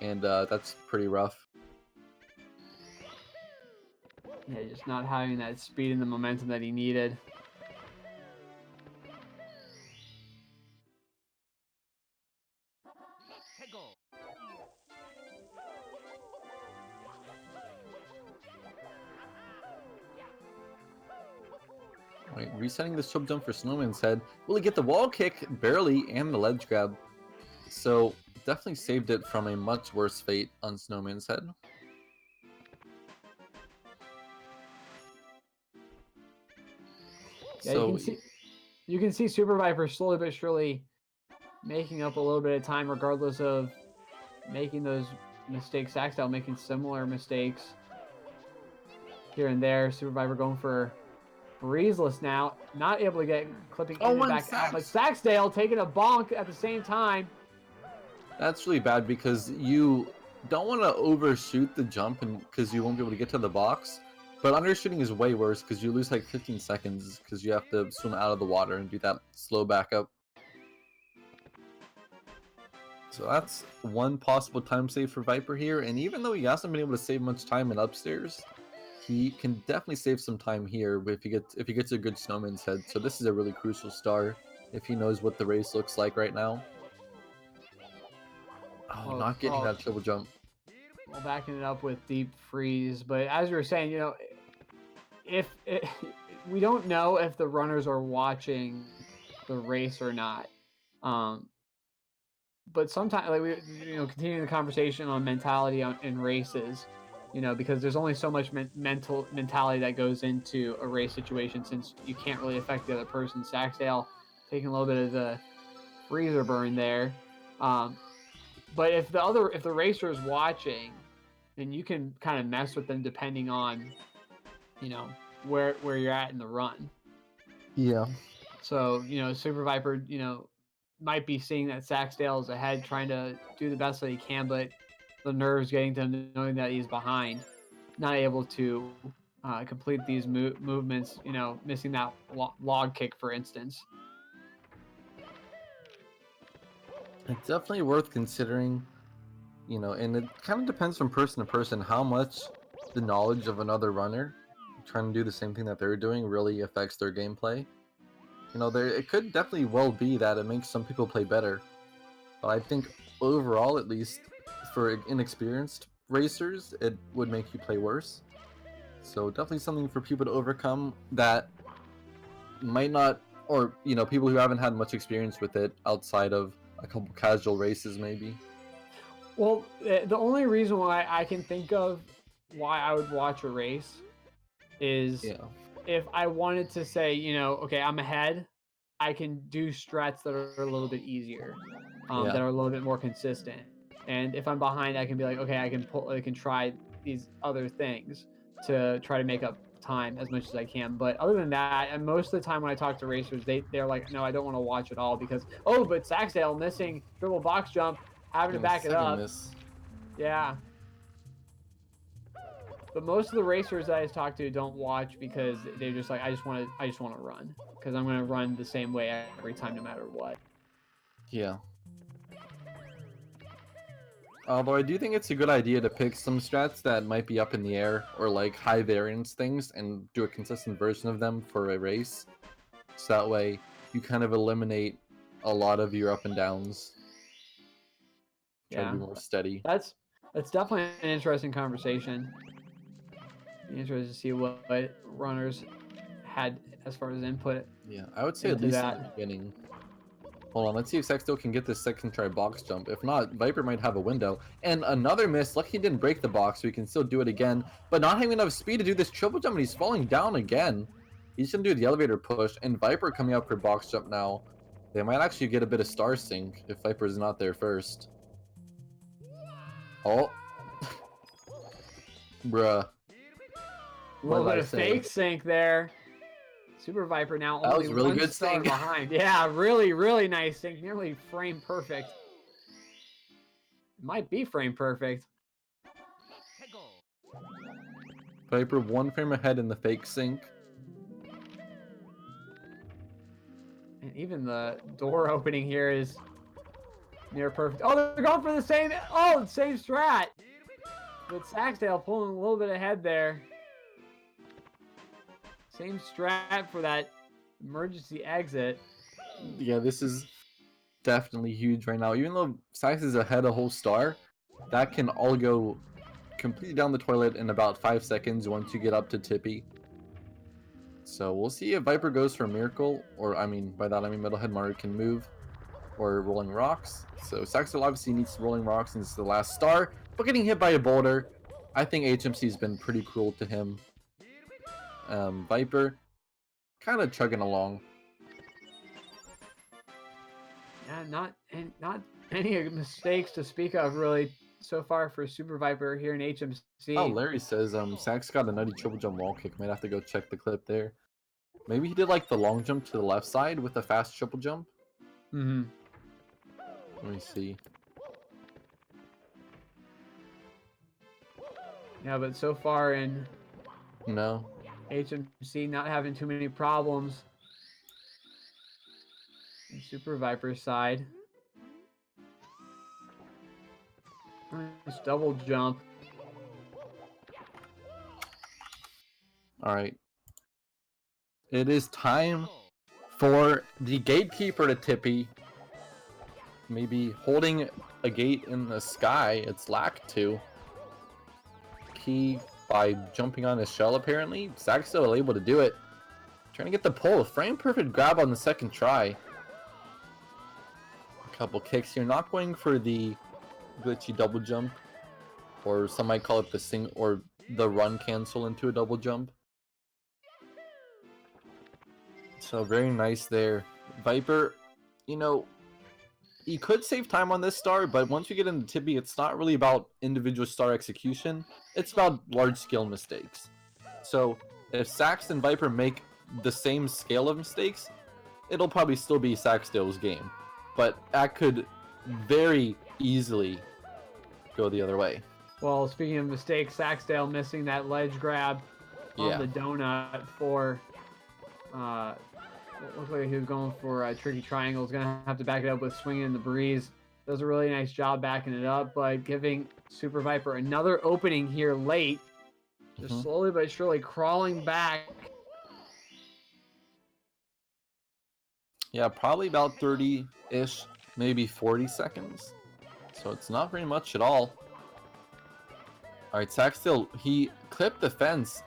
A: And that's pretty rough.
B: Yeah, just not having that speed and the momentum that he needed.
A: Right, resetting the sub jump for Snowman's head. Will he get the wall kick? Barely, and the ledge grab. So, definitely saved it from a much worse fate on Snowman's head.
B: Yeah,
A: So,
B: you can see SuperViper slowly but surely making up a little bit of time, regardless of making those mistakes. Saxdale making similar mistakes here and there. SuperViper going for breezeless now, not able to get clipping in and back out, but Saxdale taking a bonk at the same time.
A: that's really bad because you don't want to overshoot the jump and because you won't be able to get to the box. But undershooting is way worse because you lose like 15 seconds because you have to swim out of the water and do that slow backup. So that's one possible time save for Viper here, and even though he hasn't been able to save much time in upstairs, he can definitely save some time here if he gets a good Snowman's head. So this is a really crucial star if he knows what the race looks like right now. Oh, not getting that triple jump.
B: Well, backing it up with deep freeze, but as you were saying, if we don't know if the runners are watching the race or not. But sometimes, like continuing the conversation on mentality in races, because there's only so much mentality that goes into a race situation since you can't really affect the other person. Saxdale taking a little bit of the freezer burn there, but if the racer is watching, then you can kind of mess with them depending on, where you're at in the run.
A: Yeah.
B: So SuperViper, might be seeing that Saxdale is ahead, trying to do the best that he can, but the nerves getting to him, knowing that he's behind, not able to complete these movements. Missing that log kick, for instance.
A: It's definitely worth considering, and it kind of depends from person to person how much the knowledge of another runner trying to do the same thing that they're doing really affects their gameplay. It could definitely well be that it makes some people play better, but I think overall, at least for inexperienced racers, it would make you play worse. So definitely something for people to overcome that might not, or people who haven't had much experience with it outside of a couple casual races, maybe.
B: Well, the only reason why I can think of why I would watch a race is
A: Yeah.
B: if I wanted to say, okay, I'm ahead, I can do strats that are a little bit easier, that
A: Yeah.
B: are a little bit more consistent. And if I'm behind, I can be like, okay, I can try these other things to try to make up time as much as I can. But other than that, and most of the time when I talk to racers, they're like, no, I don't want to watch it all because but Saksdal missing triple box jump, having to
A: And the
B: back it
A: second
B: up.
A: miss.
B: Yeah. But most of the racers that I talk to don't watch because they're just like, I just want to run because I'm going to run the same way every time, no matter what.
A: Yeah. Although I do think it's a good idea to pick some strats that might be up in the air or like high variance things and do a consistent version of them for a race. So that way you kind of eliminate a lot of your up and downs. Try to be more steady.
B: That's definitely an interesting conversation. Be interested to see what runners had as far as input.
A: Yeah, I would say at
B: into
A: least in
B: that.
A: the beginning. Hold on, let's see if Sexto can get this second try box jump. If not, Viper might have a window. And another miss. Lucky he didn't break the box, so he can still do it again. But not having enough speed to do this triple jump, and he's falling down again. He's gonna do the elevator push, and Viper coming up for box jump now. They might actually get a bit of star sync if Viper's not there first. Oh. Bruh.
B: A little bit of fake sync there. SuperViper now
A: That
B: only
A: was really
B: one
A: good
B: star
A: sync.
B: behind. Yeah, really, really nice sync. Nearly frame perfect. It might be frame perfect.
A: Viper 1 frame ahead in the fake sync.
B: And even the door opening here is near perfect. Oh, they're going for the same strat. But Saksdal pulling a little bit ahead there. Same strat for that emergency exit.
A: Yeah, this is definitely huge right now. Even though Sax is ahead a whole star, that can all go completely down the toilet in about 5 seconds once you get up to Tippy. So we'll see if Viper goes for a miracle, or by that I mean Metalhead Mario can move, or rolling rocks. So Saxdal obviously needs rolling rocks since it's the last star, but getting hit by a boulder, I think HMC's been pretty cruel to him. Viper, kind of chugging along.
B: Yeah, not any mistakes to speak of really so far for SuperViper here in HMC.
A: Oh, Larry says Sax got a nutty triple jump wall kick. Might have to go check the clip there. Maybe he did like the long jump to the left side with a fast triple jump.
B: Mm-hmm.
A: Let me see.
B: Yeah, but so far in
A: No.
B: HMC not having too many problems. And SuperViper's side. Nice double jump.
A: Alright. It is time for the gatekeeper to Tippy. Maybe holding a gate in the sky. It's Lack 2. Key by jumping on his shell apparently. Zach's still able to do it. Trying to get the pull. Frame perfect grab on the second try. A couple kicks here. Not going for the glitchy double jump. Or some might call it the run cancel into a double jump. So very nice there. Viper, you could save time on this star, but once you get into Tippy, it's not really about individual star execution. It's about large-scale mistakes. So if Sax and Viper make the same scale of mistakes, it'll probably still be Saxdale's game. But that could very easily go the other way.
B: Well, speaking of mistakes, Saksdal missing that ledge grab on the donut for it looked like he was going for a tricky triangle. He's going to have to back it up with swinging in the breeze. Does a really nice job backing it up, but giving SuperViper another opening here late. Just slowly but surely crawling back.
A: Yeah, probably about 30-ish, maybe 40 seconds. So it's not very much at all. Alright, Saxdale, he clipped the fence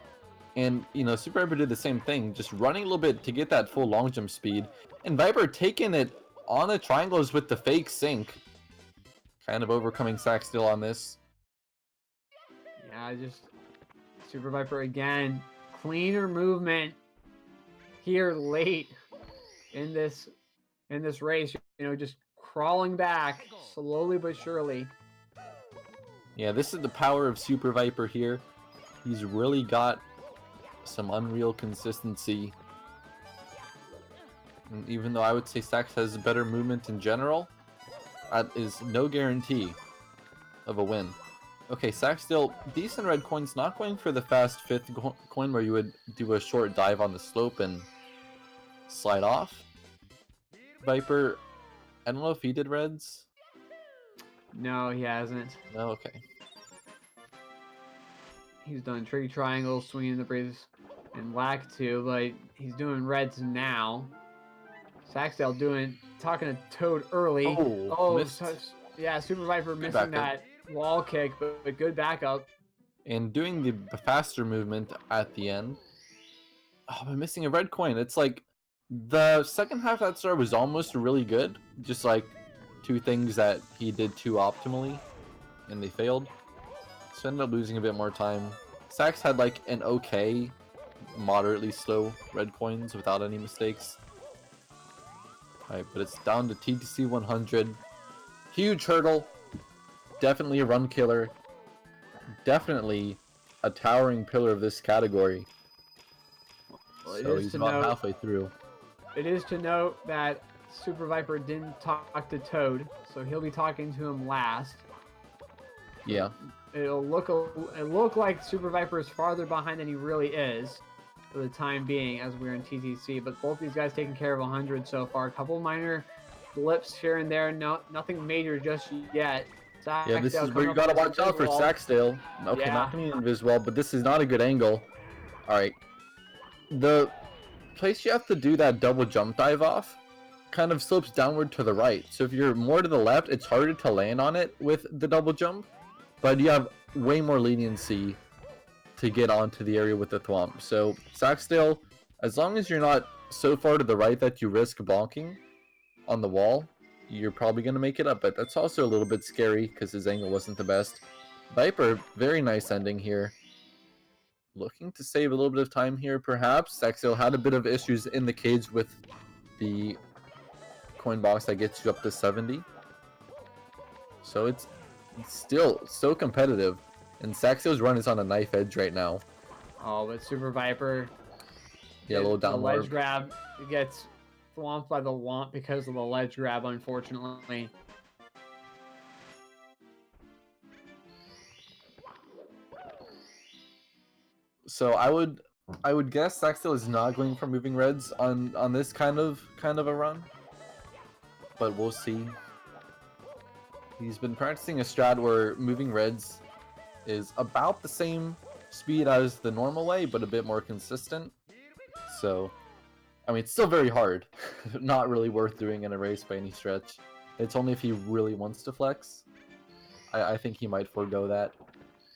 A: And, you know, Super Viper did the same thing, just running a little bit to get that full long jump speed. And Viper taking it on the triangles with the fake sink. Kind of overcoming saksdal on this.
B: Yeah, just Super Viper again. Cleaner movement here late in this race. You know, just crawling back slowly but surely.
A: Yeah, this is the power of Super Viper here. He's really got some unreal consistency. And even though I would say Sax has better movement in general, that is no guarantee of a win. Okay, Sax still decent red coins, not going for the fast fifth coin where you would do a short dive on the slope and slide off. Viper, I don't know if he did reds.
B: No, he hasn't.
A: No, okay.
B: He's done tricky triangles, swinging the breeze, and lack to, but he's doing reds now. saksdal talking to Toad early.
A: Missed.
B: Yeah, Super Viper missing that wall kick, but good backup.
A: And doing the faster movement at the end. Oh, I'm missing a red coin. It's like the second half of that star was almost really good. Just like two things that he did too optimally, and they failed. So ended up losing a bit more time. Sax had like an okay, moderately slow red coins without any mistakes. Alright, but it's down to TTC 100. Huge hurdle. Definitely a run killer. Definitely a towering pillar of this category.
B: Well,
A: so he's about halfway through.
B: It is to note that Super Viper didn't talk to Toad, so he'll be talking to him last.
A: Yeah.
B: It'll look like Super Viper is farther behind than he really is for the time being as we're in TTC, but both these guys taking care of 100 so far. A couple minor blips here and there, nothing major just yet.
A: Yeah, this is where you gotta watch out for saksdal. Okay,
B: yeah.
A: Not coming in Viswell, but this is not a good angle. Alright. The place you have to do that double jump dive off kind of slopes downward to the right. So if you're more to the left, it's harder to land on it with the double jump. But you have way more leniency to get onto the area with the thwomp. So saksdal, as long as you're not so far to the right that you risk bonking on the wall, you're probably going to make it up. But that's also a little bit scary because his angle wasn't the best. Viper, very nice ending here. Looking to save a little bit of time here, perhaps. saksdal had a bit of issues in the cage with the coin box that gets you up to 70. So it's still so competitive. And saksdal's run is on a knife edge right now.
B: Oh, but Super Viper.
A: Yeah, a little down.
B: The ledge grab gets thwomped by the Whomp because of the ledge grab, unfortunately.
A: So I would guess saksdal is not going for moving reds on this kind of a run. But we'll see. He's been practicing a strat where moving reds is about the same speed as the normal way, but a bit more consistent. So, I mean, it's still very hard. Not really worth doing in a race by any stretch. It's only if he really wants to flex. I think he might forego that.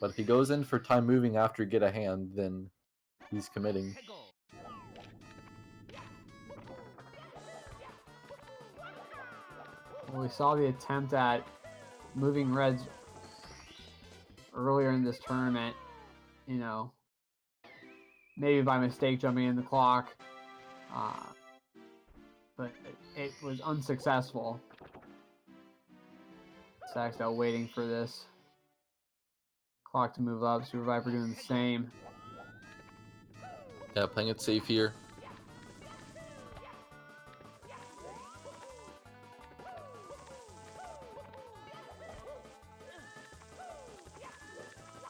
A: But if he goes in for time moving after get a hand, then he's committing.
B: Well, we saw the attempt at moving reds earlier in this tournament, you know, maybe by mistake jumping in the clock, but it was unsuccessful. saksdal waiting for this clock to move up. Super Viper doing the same.
A: Yeah, playing it safe here.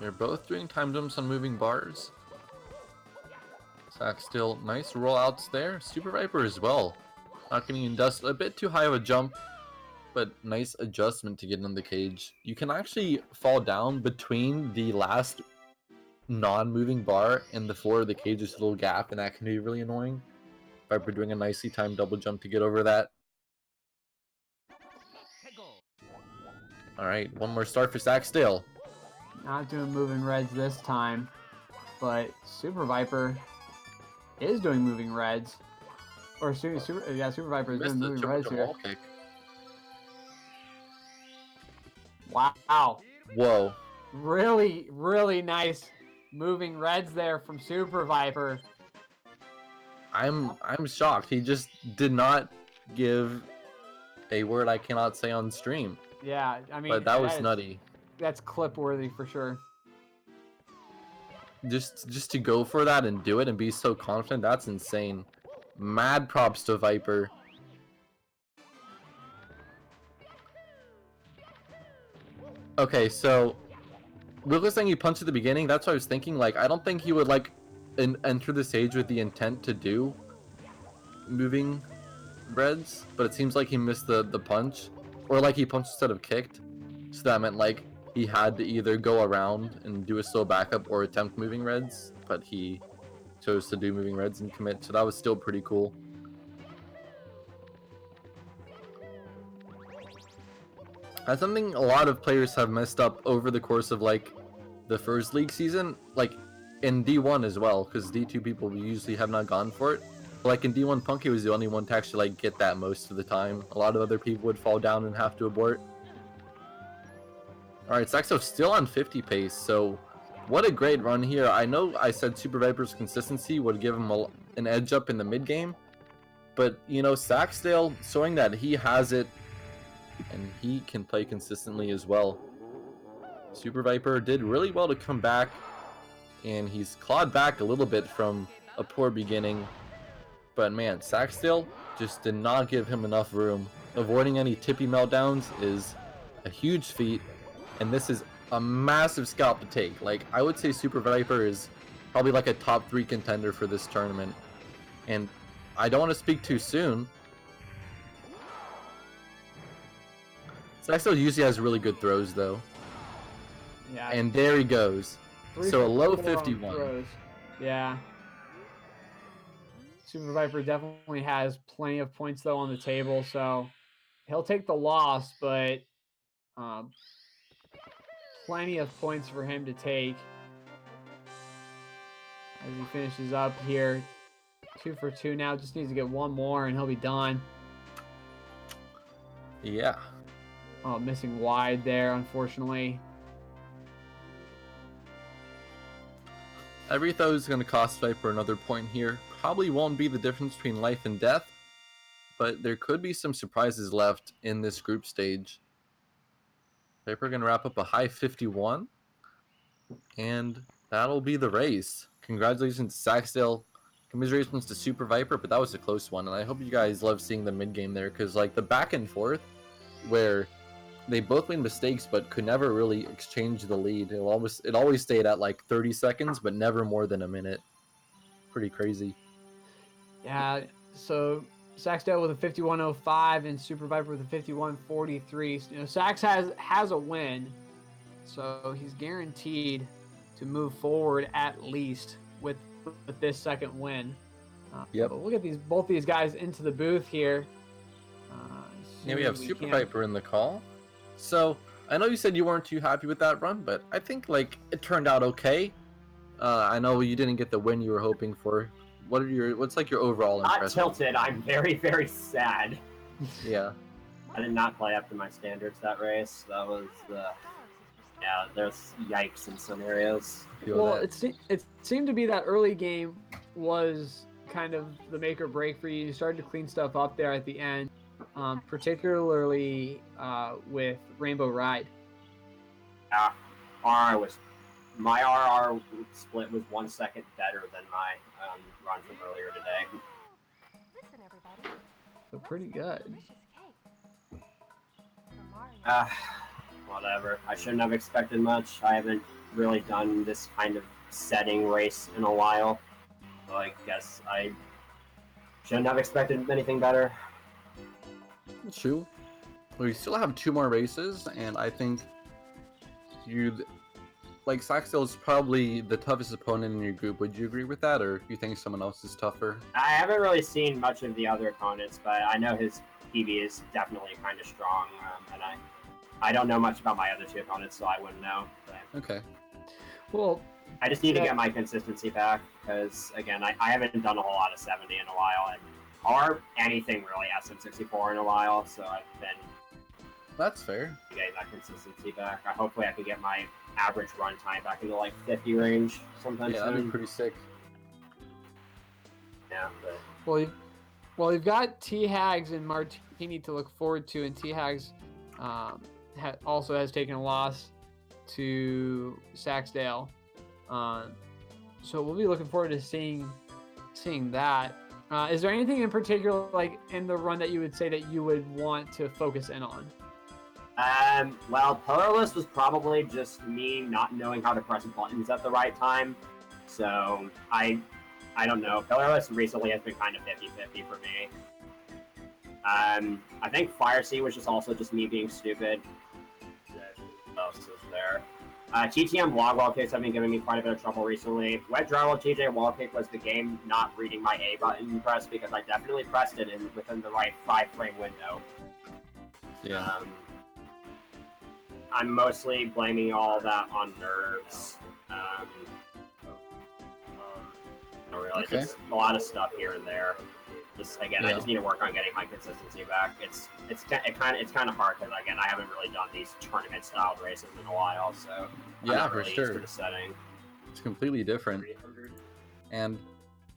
A: They're both doing time jumps on moving bars. saksdal, nice rollouts there. Super Viper as well. Not getting in dust, a bit too high of a jump, but nice adjustment to get in the cage. You can actually fall down between the last non-moving bar and the floor of the cage. There's a little gap, and that can be really annoying. Viper doing a nicely timed double jump to get over that. Alright, one more start for saksdal.
B: Not doing moving reds this time, but Super Viper is doing moving reds. Or Super Viper is doing moving reds here.
A: Wall kick.
B: Wow.
A: Whoa.
B: Really, really nice moving reds there from Super Viper.
A: I'm shocked. He just did not give a word I cannot say on stream.
B: Yeah, I mean,
A: But that was nutty.
B: That's clip worthy for sure.
A: Just to go for that and do it and be so confident, that's insane. Mad props to Viper. Okay, so Lucas saying he punched at the beginning, that's what I was thinking. Like, I don't think he would like enter the stage with the intent to do moving reds, but it seems like he missed the punch, or like he punched instead of kicked, so that meant like he had to either go around and do a slow backup or attempt moving reds, but he chose to do moving reds and commit, so that was still pretty cool. That's something a lot of players have messed up over the course of like the first league season, like in D1 as well, because D2 people usually have not gone for it. But like in D1, Punky was the only one to actually like get that most of the time. A lot of other people would fall down and have to abort. Alright, Saxo still on 50 pace, so what a great run here. I know I said Super Viper's consistency would give him an edge up in the mid game, but you know, Saxdale showing that he has it and he can play consistently as well. Super Viper did really well to come back, and he's clawed back a little bit from a poor beginning, but man, Saxdale just did not give him enough room. Avoiding any tippy meltdowns is a huge feat, and this is a massive scalp to take. Like, I would say Super Viper is probably like a top 3 contender for this tournament, and I don't want to speak too soon. Saxdale usually has really good throws though.
B: Yeah.
A: And there he goes. So a low 51.
B: Yeah. Super Viper definitely has plenty of points though on the table, so he'll take the loss, but plenty of points for him to take as he finishes up here. 2 for 2 now. Just needs to get one more and he'll be done.
A: Yeah.
B: Oh, missing wide there, unfortunately.
A: Every throw is going to cost Viper another point here. Probably won't be the difference between life and death, but there could be some surprises left in this group stage. Viper going to wrap up a high 51, and that'll be the race. Congratulations to Saxdale. Commiserations to Super Viper, but that was a close one, and I hope you guys love seeing the mid game there, because like the back and forth where they both made mistakes but could never really exchange the lead. It always stayed at like 30 seconds, but never more than a minute. Pretty crazy.
B: Yeah, so Saxdale with a 51.05 and Super Viper with a 51.43. You know, Sax has a win, so he's guaranteed to move forward at least with this second win.
A: Yep.
B: But look at both these guys into the booth here.
A: Yeah, we have Super Viper in the call. So I know you said you weren't too happy with that run, but I think like it turned out okay. I know you didn't get the win you were hoping for. What's like your overall impression?
C: Not tilted. I'm very, very sad.
A: Yeah.
C: I did not play up to my standards that race. That was yeah. There's yikes in some areas.
B: Well, it seemed to be that early game was kind of the make or break for you. You started to clean stuff up there at the end. Particularly with Rainbow Ride.
C: Yeah, my RR split was 1 second better than my run from earlier today.
D: Listen, everybody.
B: So pretty good.
C: Whatever. I shouldn't have expected much. I haven't really done this kind of setting race in a while, so I guess I shouldn't have expected anything better.
A: True. We still have 2 more races, and I think Saxdale is probably the toughest opponent in your group. Would you agree with that, or you think someone else is tougher?
C: I haven't really seen much of the other opponents, but I know his PB is definitely kind of strong, and I don't know much about my other 2 opponents, so I wouldn't know. But...
B: Well,
C: I just need to get my consistency back because, again, I haven't done a whole lot of 70 in a while, or anything really SM64 in a while, so I've been
A: That's fair.
C: getting that consistency back. Hopefully I can get my average run time back into like 50 range sometime
A: Yeah, that'd be
C: soon.
A: pretty sick.
C: Yeah, but
B: Well, you've got T-Hags and Martini to look forward to, and T-Hags also has taken a loss to Saksdal. So we'll be looking forward to seeing that. Is there anything in particular, like in the run, that you would say that you would want to focus in on?
C: well, Pillarless was probably just me not knowing how to press buttons at the right time. So I don't know. Pillarless recently has been kind of 50-50 for me. I think Fire Sea was just me being stupid. What else is there? TTM log wall kicks have been giving me quite a bit of trouble recently. Wet drywall TJ wall kick was the game not reading my A button press because I definitely pressed it within the right 5-frame window.
A: Yeah.
C: I'm mostly blaming all that on nerves. Really,
A: Okay.
C: just a lot of stuff here and there. Just again,
A: Yeah.
C: I just need to work on getting my consistency back. It's kind of hard because again, I haven't really done these tournament style races in a while, so I'm
A: Yeah,
C: not
A: for
C: really used
A: sure.
C: to the setting.
A: It's completely different. And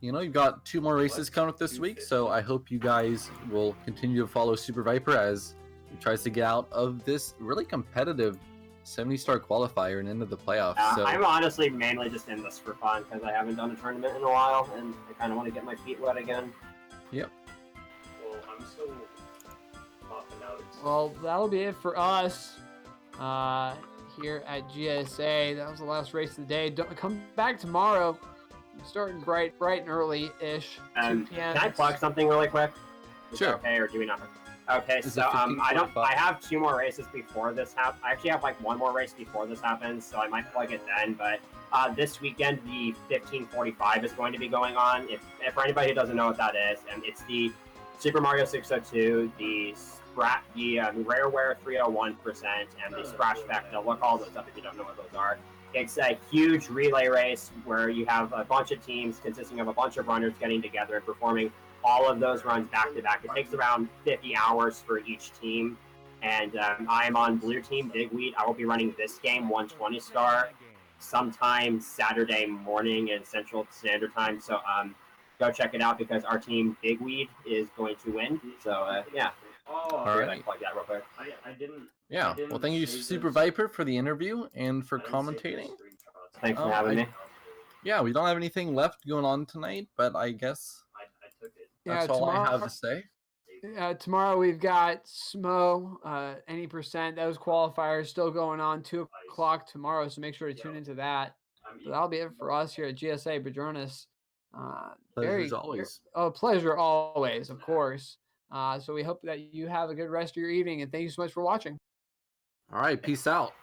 A: you've got 2 more races coming up this week, so I hope you guys will continue to follow Super Viper as he tries to get out of this really competitive 70-star qualifier and into the playoffs. So
C: I'm honestly mainly just in this for fun because I haven't done a tournament in a while, and I kind of want to get my feet wet again.
A: Yep.
E: Well, I'm still popping out.
B: Well, that'll be it for us here at GSA. That was the last race of the day. Come back tomorrow. Starting bright and early-ish, 2 p.m.
C: Can I plug something really quick? Is
A: Sure.
C: that okay, or do we not? Okay,
A: Is
C: so
A: it
C: I have 2 more races before this happens. I actually have like 1 more race before this happens, so I might plug it then. But this weekend, the 1545 is going to be going on. If for anybody who doesn't know what that is, and it's the Super Mario 602, the Rareware 301%, and the Sprash Vecta. Look all those up if you don't know what those are. It's a huge relay race where you have a bunch of teams consisting of a bunch of runners getting together and performing all of those runs back to back. It takes around 50 hours for each team. And I am on Blue Team Bigweed. I will be running this game 120 star sometime Saturday morning in Central Standard Time. So go check it out because our team Bigweed is going to win. So yeah.
E: Oh,
A: All
C: Figured
A: right.
C: I'd plug that real quick.
E: I didn't.
A: Yeah.
E: I didn't
A: Well, thank you,
E: save
A: Super
E: those-
A: Viper, for the interview and for
E: I didn't save those
A: commentating.
E: screenshots.
C: Thanks for
A: Oh,
C: having me.
A: Yeah, we don't have anything left going on tonight, but I guess
E: I took it.
A: that's all I have to say.
B: Tomorrow we've got Smo, any percent. Those qualifiers still going on 2 o'clock tomorrow, so make sure to tune into that. But that'll be it for us here at GSA Badronis.
A: Pleasure as always.
B: Pleasure always, of course. So we hope that you have a good rest of your evening, and thank you so much for watching.
A: All right, peace out.